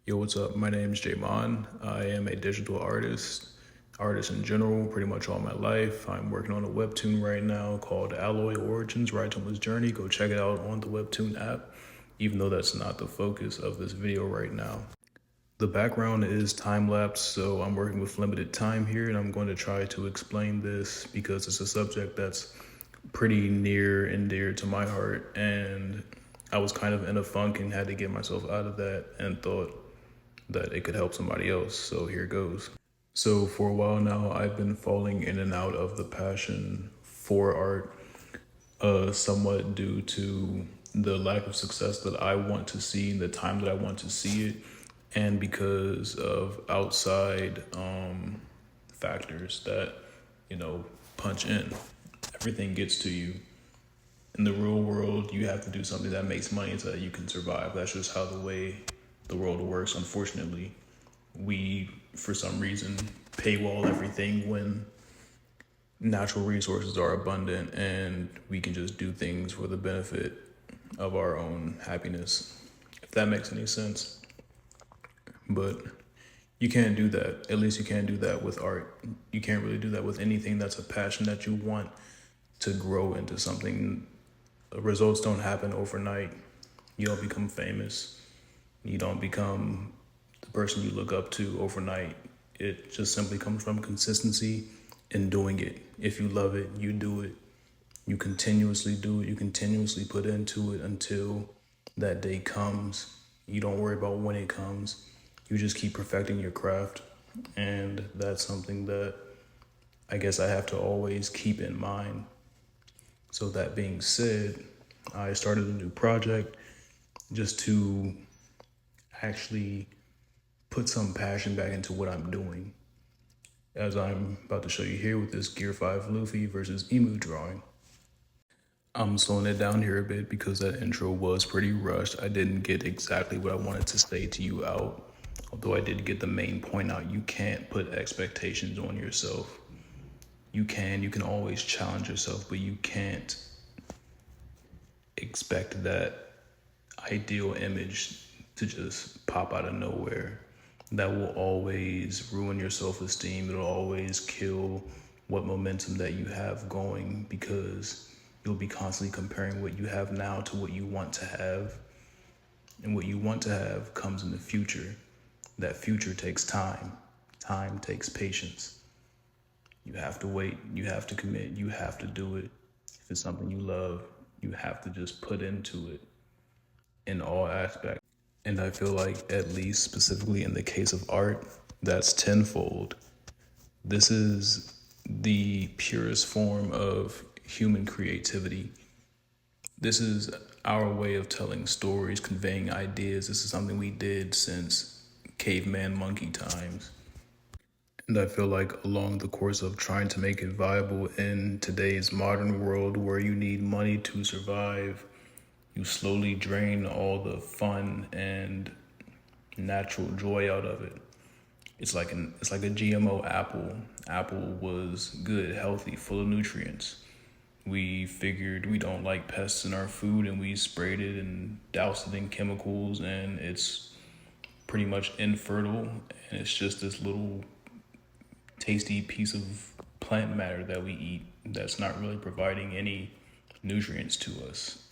Yo, what's up? My name is Jamon. I am a digital artist in general, pretty much all my life. I'm working on a webtoon right now called Alloy Origins, Ride Someone's Journey. Go check it out on the webtoon app, even though that's not the focus of this video right now. The background is time lapse, so I'm working with limited time here, and I'm going to try to explain this because it's a subject that's pretty near and dear to my heart, and I was kind of in a funk and had to get myself out of that and thought that it could help somebody else. So here goes. So for a while now, I've been falling in and out of the passion for art, somewhat due to the lack of success that I want to see in the time that I want to see it, and because of outside factors that, punch in. Everything gets to you. In the real world, you have to do something that makes money so that you can survive. That's just how the way the world works, unfortunately. We, for some reason, paywall everything when natural resources are abundant and we can just do things for the benefit of our own happiness, if that makes any sense. But you can't do that. At least you can't do that with art. You can't really do that with anything that's a passion that you want to grow into something. Results don't happen overnight. You don't become famous. You don't become the person you look up to overnight. It just simply comes from consistency and doing it. If you love it, you do it. You continuously do it. You continuously put into it until that day comes. You don't worry about when it comes. You just keep perfecting your craft. And that's something that I guess I have to always keep in mind. So that being said, I started a new project just to actually put some passion back into what I'm doing, as I'm about to show you here with this Gear 5 Luffy versus Emu drawing. I'm slowing it down here a bit because that intro was pretty rushed. I didn't get exactly what I wanted to say to you out, although I did get the main point out. You can't put expectations on yourself. You can always challenge yourself, but you can't expect that ideal image to just pop out of nowhere. That will always ruin your self-esteem. It'll always kill what momentum that you have going, because you'll be constantly comparing what you have now to what you want to have. And what you want to have comes in the future. That future takes time. Time takes patience. You have to wait. You have to commit. You have to do it. If it's something you love, you have to just put into it in all aspects. And I feel like, at least specifically in the case of art, that's tenfold. This is the purest form of human creativity. This is our way of telling stories, conveying ideas. This is something we did since caveman monkey times. And I feel like along the course of trying to make it viable in today's modern world where you need money to survive, you slowly drain all the fun and natural joy out of it. It's like a GMO apple. Apple was good, healthy, full of nutrients. We figured we don't like pests in our food, and we sprayed it and doused it in chemicals, and it's pretty much infertile, and it's just this little tasty piece of plant matter that we eat that's not really providing any nutrients to us.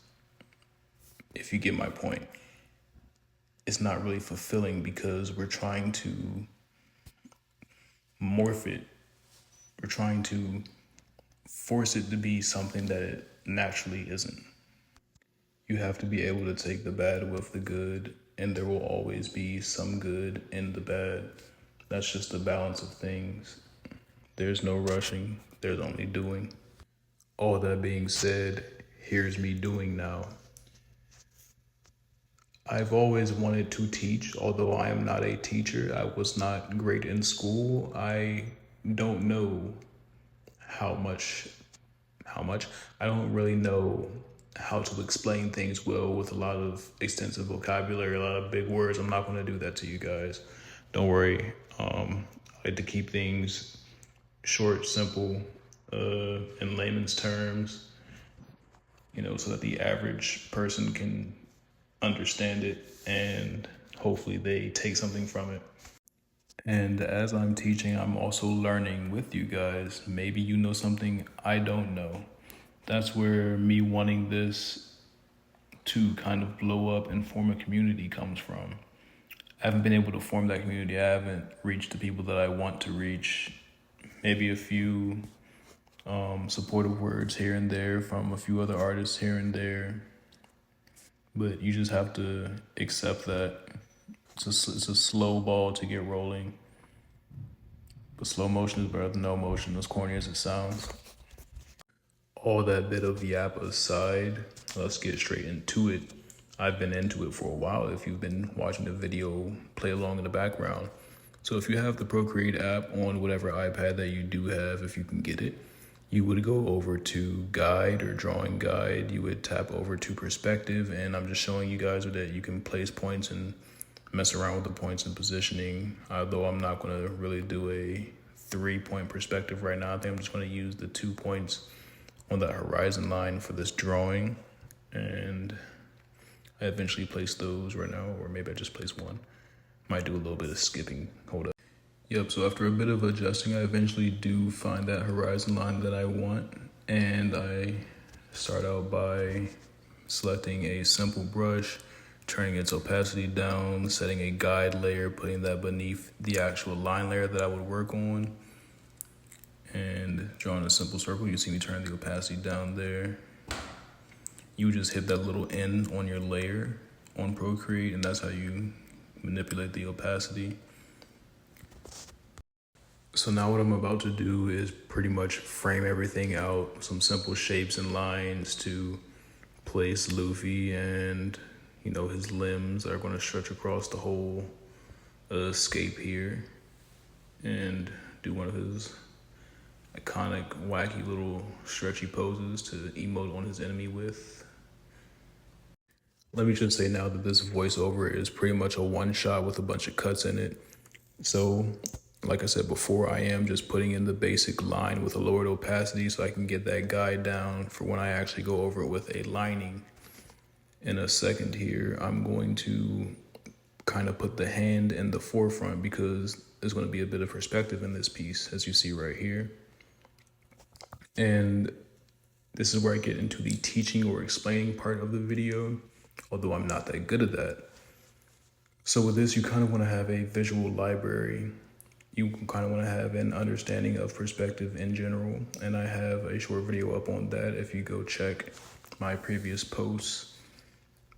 If you get my point, it's not really fulfilling because we're trying to morph it. We're trying to force it to be something that it naturally isn't. You have to be able to take the bad with the good, and there will always be some good in the bad. That's just the balance of things. There's no rushing, there's only doing. All that being said, here's me doing now. I've always wanted to teach, although I am not a teacher. I was not great in school. I don't know how much. I don't really know how to explain things well with a lot of extensive vocabulary, a lot of big words. I'm not going to do that to you guys. Don't worry. I like to keep things short, simple, in layman's terms, so that the average person can understand it and hopefully they take something from it. And as I'm teaching, I'm also learning with you guys. Maybe you know something I don't know. That's where me wanting this to kind of blow up and form a community comes from. I haven't been able to form that community. I haven't reached the people that I want to reach. Maybe a few supportive words here and there from a few other artists here and there. But you just have to accept that it's a slow ball to get rolling. But slow motion is better than no motion, as corny as it sounds. All that bit of yap aside, let's get straight into it. I've been into it for a while if you've been watching the video play along in the background. So if you have the Procreate app on whatever iPad that you do have, if you can get it, you would go over to guide or drawing guide. You would tap over to perspective, and I'm just showing you guys that you can place points and mess around with the points and positioning. Although I'm not going to really do a 3-point perspective right now. I think I'm just going to use the 2 points on that horizon line for this drawing, and I eventually place those right now, or maybe I just place one. Might do a little bit of skipping. Hold up. Yep, so after a bit of adjusting, I eventually do find that horizon line that I want, and I start out by selecting a simple brush, turning its opacity down, setting a guide layer, putting that beneath the actual line layer that I would work on, and drawing a simple circle. You see me turn the opacity down there. You just hit that little N on your layer on Procreate, and that's how you manipulate the opacity. So now what I'm about to do is pretty much frame everything out, some simple shapes and lines to place Luffy, and his limbs are going to stretch across the whole escape here, and do one of his iconic wacky little stretchy poses to emote on his enemy with. Let me just say now that this voiceover is pretty much a one shot with a bunch of cuts in it. So like I said before, I am just putting in the basic line with a lowered opacity so I can get that guide down for when I actually go over it with a lining. In a second here, I'm going to kind of put the hand in the forefront because there's going to be a bit of perspective in this piece, as you see right here. And this is where I get into the teaching or explaining part of the video, although I'm not that good at that. So with this, you kind of want to have a visual library. You kind of want to have an understanding of perspective in general. And I have a short video up on that if you go check my previous posts,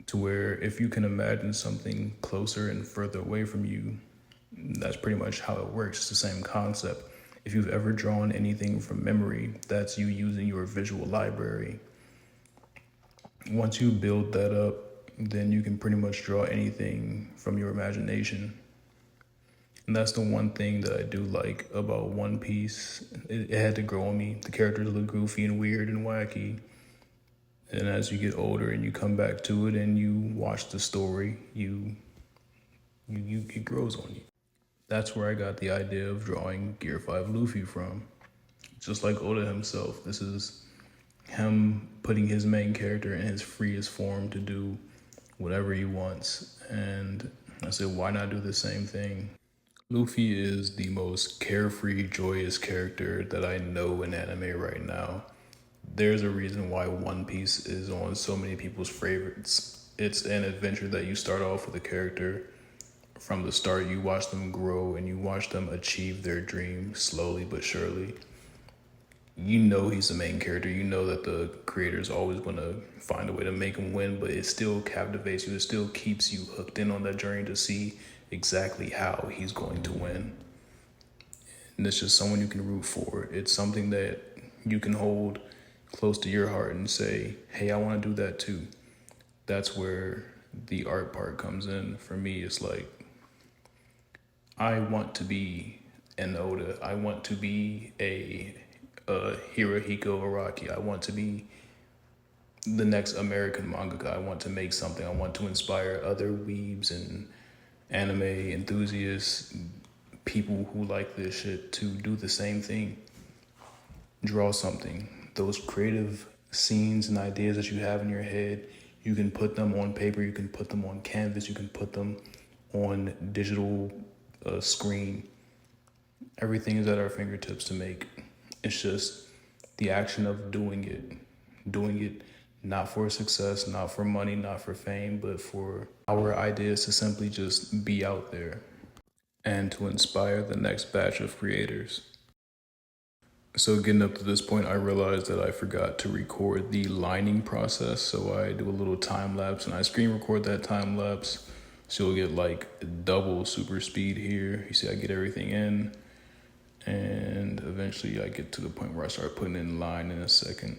to where if you can imagine something closer and further away from you, that's pretty much how it works. It's the same concept. If you've ever drawn anything from memory, that's you using your visual library. Once you build that up, then you can pretty much draw anything from your imagination. And that's the one thing that I do like about One Piece. It had to grow on me. The characters look goofy and weird and wacky. And as you get older and you come back to it and you watch the story, it grows on you. That's where I got the idea of drawing Gear 5 Luffy from. Just like Oda himself, this is him putting his main character in his freest form to do whatever he wants. And I said, why not do the same thing? Luffy is the most carefree, joyous character that I know in anime right now. There's a reason why One Piece is on so many people's favorites. It's an adventure that you start off with a character. From the start, you watch them grow and you watch them achieve their dream slowly but surely. You know he's the main character. You know that the creator is always going to find a way to make him win, but it still captivates you. It still keeps you hooked in on that journey to see exactly how he's going to win. And it's just someone you can root for. It's something that you can hold close to your heart and say, hey, I want to do that too. That's where the art part comes in. For me, it's like, I want to be an Oda. I want to be a Hirohiko Araki. I want to be the next American mangaka. I want to make something. I want to inspire other weebs and anime enthusiasts, people who like this shit, to do the same thing. Draw something. Those creative scenes and ideas that you have in your head, you can put them on paper, you can put them on canvas, you can put them on digital screen. Everything is at our fingertips to make. It's just the action of doing it not for success, not for money, not for fame, but for our ideas to simply just be out there and to inspire the next batch of creators. So getting up to this point, I realized that I forgot to record the lining process. So I do a little time lapse and I screen record that time lapse. So you'll get like double super speed here. You see, I get everything in, and eventually I get to the point where I start putting in line in a second.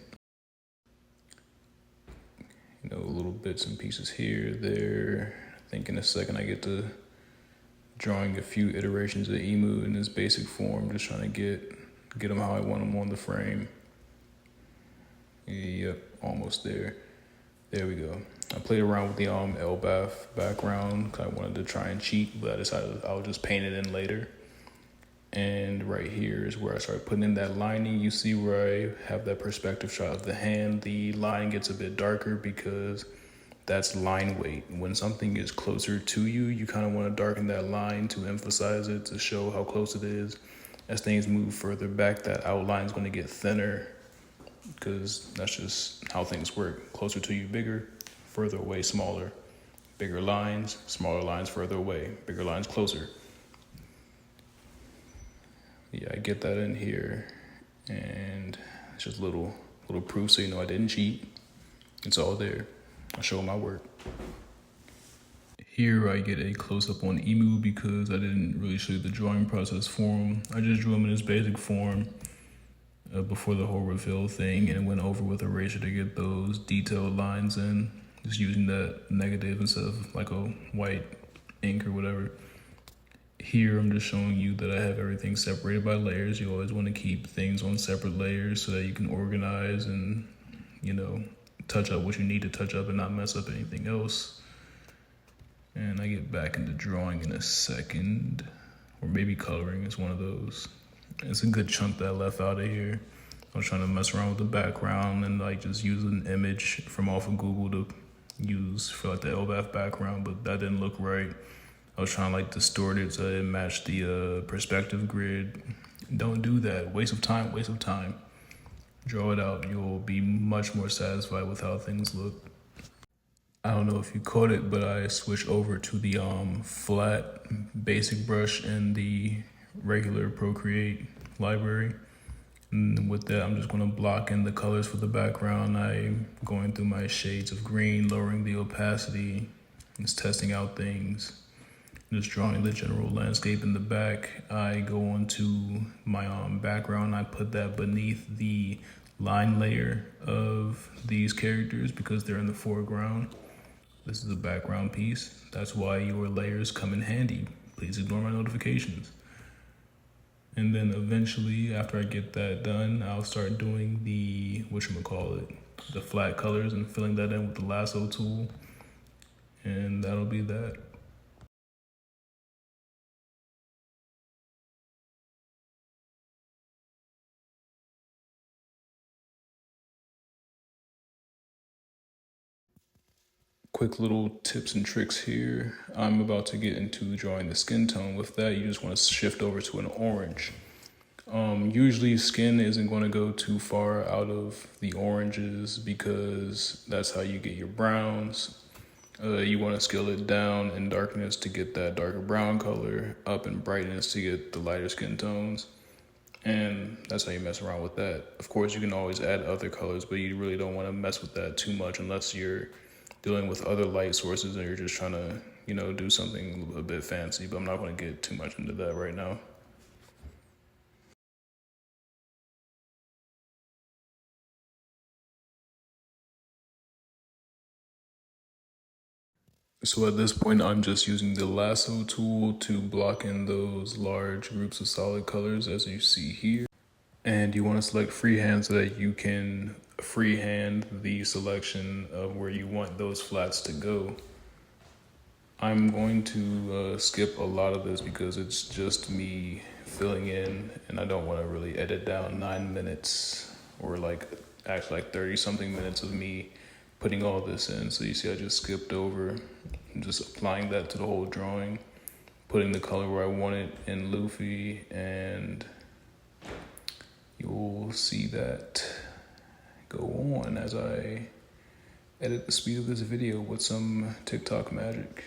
You know, little bits and pieces here, there. I think in a second I get to drawing a few iterations of Emu in this basic form, just trying to get them how I want them on the frame. Yep, almost there. There we go. I played around with the LBAF background because I wanted to try and cheat, but I decided I'll just paint it in later. And right here is where I start putting in that lining. You see where I have that perspective shot of the hand. The line gets a bit darker because that's line weight. When something is closer to you, you kind of want to darken that line to emphasize it, to show how close it is. As things move further back, that outline is going to get thinner because that's just how things work. Closer to you, bigger; further away, smaller. Bigger lines, smaller lines further away. Bigger lines closer. Yeah, I get that in here, and it's just little proof so you know I didn't cheat. It's all there. I show my work. Here I get a close-up on Emu because I didn't really show you the drawing process for him. I just drew him in his basic form before the whole reveal thing, and went over with eraser to get those detailed lines in, just using that negative instead of like a white ink or whatever. Here I'm just showing you that I have everything separated by layers. You always want to keep things on separate layers so that you can organize and, you know, touch up what you need to touch up and not mess up anything else. And I get back into drawing in a second, or maybe coloring is one of those. It's a good chunk that I left out of here. I was trying to mess around with the background and like just use an image from off of Google to use for like the LBAF background, but that didn't look right. I was trying to like distort it so it matched the perspective grid. Don't do that. Waste of time, waste of time. Draw it out. You'll be much more satisfied with how things look. I don't know if you caught it, but I switched over to the flat basic brush in the regular Procreate library. And with that, I'm just gonna block in the colors for the background. I'm going through my shades of green, lowering the opacity, just testing out things. Just drawing the general landscape in the back. I go onto my background. I put that beneath the line layer of these characters because they're in the foreground. This is the background piece. That's why your layers come in handy. Please ignore my notifications. And then eventually, after I get that done, I'll start doing the, the flat colors and filling that in with the lasso tool. And that'll be that. Quick little tips and tricks here. I'm about to get into drawing the skin tone. With that, you just want to shift over to an orange. Usually skin isn't going to go too far out of the oranges because that's how you get your browns. You want to scale it down in darkness to get that darker brown color, up in brightness to get the lighter skin tones. And that's how you mess around with that. Of course, you can always add other colors, but you really don't want to mess with that too much unless you're dealing with other light sources and you're just trying to, you know, do something a bit fancy, but I'm not going to get too much into that right now. So at this point, I'm just using the lasso tool to block in those large groups of solid colors as you see here. And you want to select freehand so that you can freehand the selection of where you want those flats to go. I'm going to skip a lot of this because it's just me filling in and I don't want to really edit down 9 minutes or actually 30 something minutes of me putting all this in. So you see I just skipped over I'm just applying that to the whole drawing, putting the color where I want it in Luffy, and you'll see that go on as I edit the speed of this video with some TikTok magic.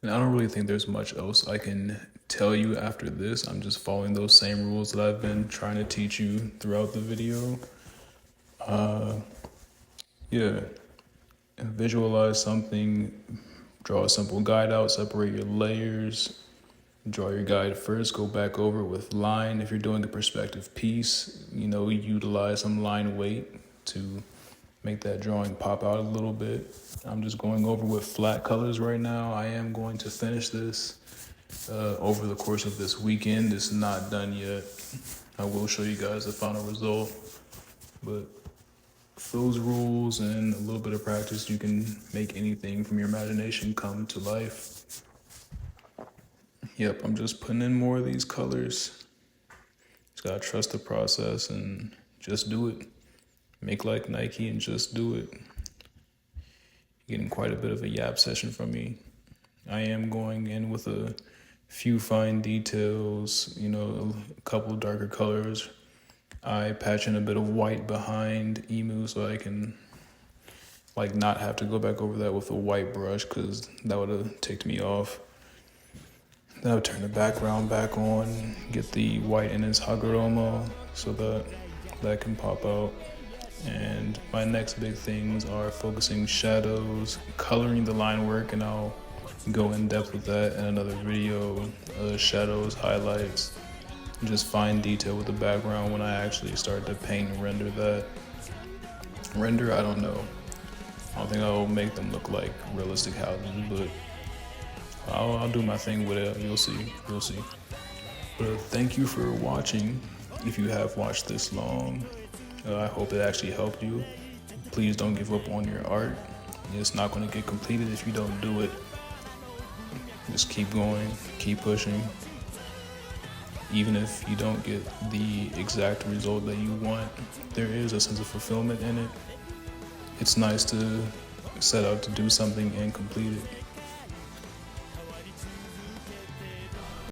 And I don't really think there's much else I can tell you after this. I'm just following those same rules that I've been trying to teach you throughout the video. Yeah, visualize something, draw a simple guide out, separate your layers, draw your guide first, go back over it with line. If you're doing a perspective piece, utilize some line weight to make that drawing pop out a little bit. I'm just going over with flat colors right now. I am going to finish this over the course of this weekend. It's not done yet. I will show you guys the final result, but with those rules and a little bit of practice, you can make anything from your imagination come to life. Yep, I'm just putting in more of these colors. Just gotta trust the process and just do it. Make like Nike and just do it. Getting quite a bit of a yap session from me. I am going in with a few fine details, a couple of darker colors. I patch in a bit of white behind Emu so I can not have to go back over that with a white brush, because that would have ticked me off. Then I would turn the background back on, get the white in its Hagoromo so that can pop out. And my next big things are focusing shadows, coloring the line work, and I'll go in depth with that in another video. Shadows, highlights, just fine detail with the background when I actually start to paint and render that. Render, I don't know. I don't think I'll make them look like realistic houses, but I'll do my thing with it. You'll see. But thank you for watching. If you have watched this long, I hope it actually helped you. Please don't give up on your art. It's not going to get completed if you don't do it. Just keep going, keep pushing. Even if you don't get the exact result that you want, there is a sense of fulfillment in it. It's nice to set out to do something and complete it.